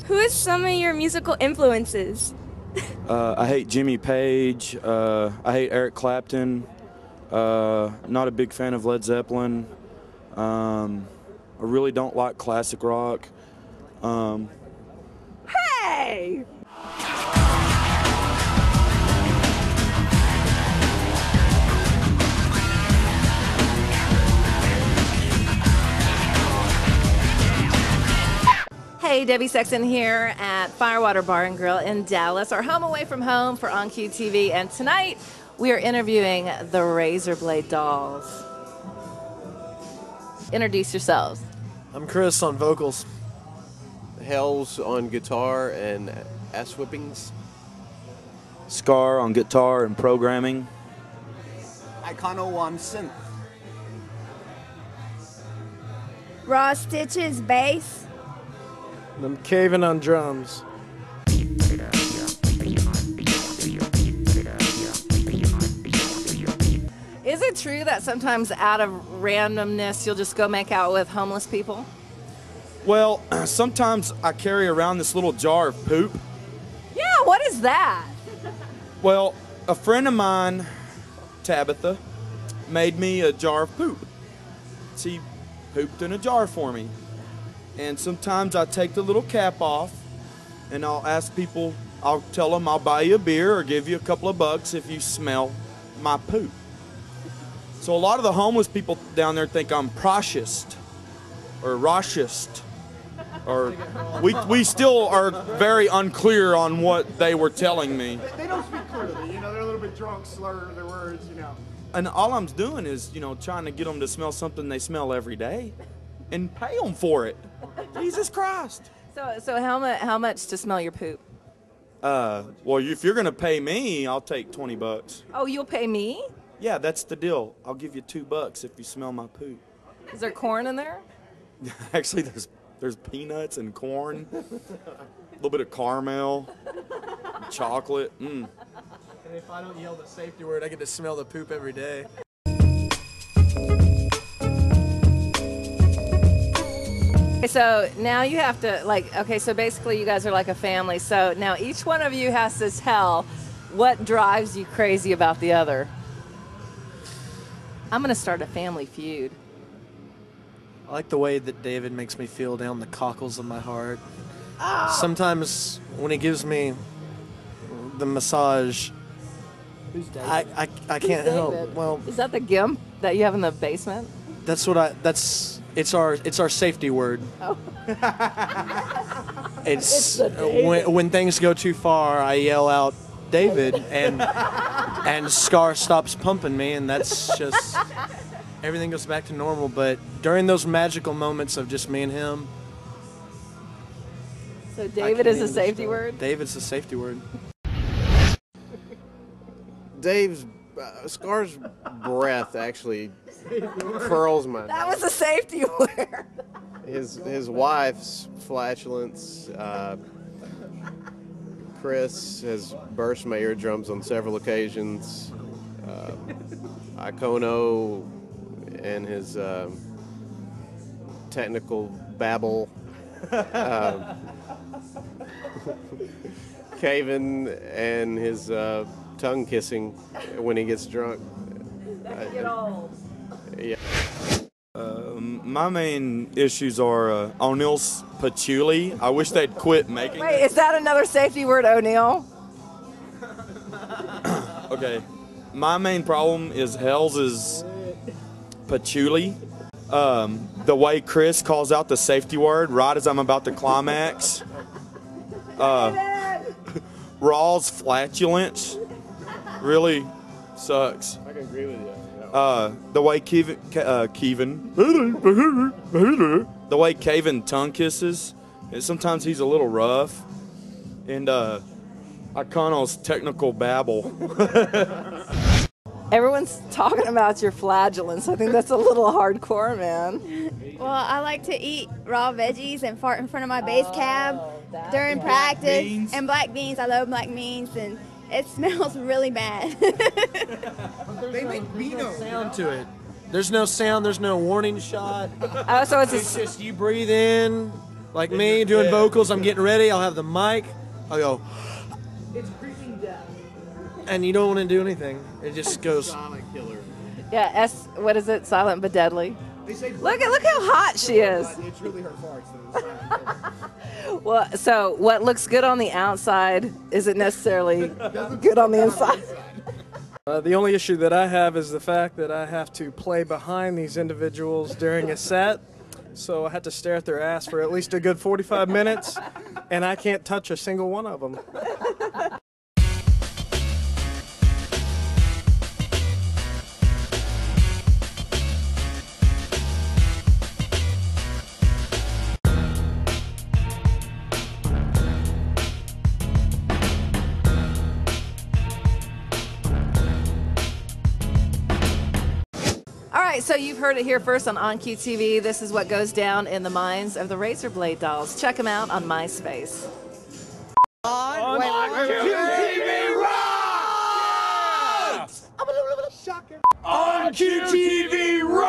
Who is some of your musical influences? I hate Jimmy Page. I hate Eric Clapton. Not a big fan of Led Zeppelin. I really don't like classic rock. Hey! Hey, Debbie Sexxton here at Firewater Bar and Grill in Dallas, our home away from home for OnQ TV. And tonight we are interviewing the Razorblade Dolls. Introduce yourselves. I'm Chris on vocals. Hells on guitar and ass whippings. Scar on guitar and programming. Icono on synth. Raw Stitches bass. And I'm caving on drums. Is it true that sometimes out of randomness you'll just go make out with homeless people? Well, sometimes I carry around this little jar of poop. Yeah, what is that? Well, a friend of mine, Tabitha, made me a jar of poop. She pooped in a jar for me. And sometimes I take the little cap off and I'll ask people, I'll tell them I'll buy you a beer or give you a couple of bucks if you smell my poop. So a lot of the homeless people down there think I'm proshist or roshist. Or we still are very unclear on what they were telling me. They don't speak clearly, they're a little bit drunk, slur their words, And all I'm doing is, trying to get them to smell something they smell every day and pay them for it. Jesus Christ. So how much to smell your poop? Well, if you're going to pay me, I'll take 20 bucks. Oh, you'll pay me? Yeah, that's the deal. I'll give you $2 if you smell my poop. Is there corn in there? Actually, there's peanuts and corn, a little bit of caramel, chocolate. And if I don't yell the safety word, I get to smell the poop every day. So now you have to, so basically you guys are like a family. So now each one of you has to tell what drives you crazy about the other. I'm going to start a family feud. I like the way that David makes me feel down the cockles of my heart. Oh. Sometimes when he gives me the massage, I can't help. Well, is that the gimp that you have in the basement? It's our safety word. Oh. It's when things go too far, I yell out David, and Scar stops pumping me, and that's just everything goes back to normal. But during those magical moments of just me and him, so David is a safety word. David's the safety word. Scar's breath actually curls my. That was a safety word. His wife's flatulence. Chris has burst my eardrums on several occasions. Icono and his technical babble. Caven and his tongue kissing when he gets drunk. That can get old. Yeah. My main issues are O'Neill's patchouli. I wish they'd quit making it. Wait, is that another safety word, O'Neill? Okay. My main problem is Hell's patchouli. The way Chris calls out the safety word right as I'm about to climax. Raw's flatulence really sucks. I can agree with you. The way the way Caven tongue kisses, sometimes he's a little rough, and Icono's technical babble. Everyone's talking about your flagellants. I think that's a little hardcore, man. Well, I like to eat raw veggies and fart in front of my bass cab during practice. Beans. And black beans. I love black beans, and it smells really bad. They make vino. Sound to it. There's no sound. There's no warning shot. Oh, so It's just you breathe in, like me doing vocals. I'm getting ready. I'll have the mic. I'll go. It's creeping death. And you don't want to do anything. It just goes. Silent killer. yeah. What is it? Silent but deadly. Look how hot she is. It's really her farts. That are Well, so what looks good on the outside isn't necessarily good on the inside. The only issue that I have is the fact that I have to play behind these individuals during a set. So I had to stare at their ass for at least a good 45 minutes, and I can't touch a single one of them. All right, so you've heard it here first on OnQ TV. This is what goes down in the minds of the Razor Blade dolls. Check them out on MySpace. OnQ TV rocks! OnQ TV rocks!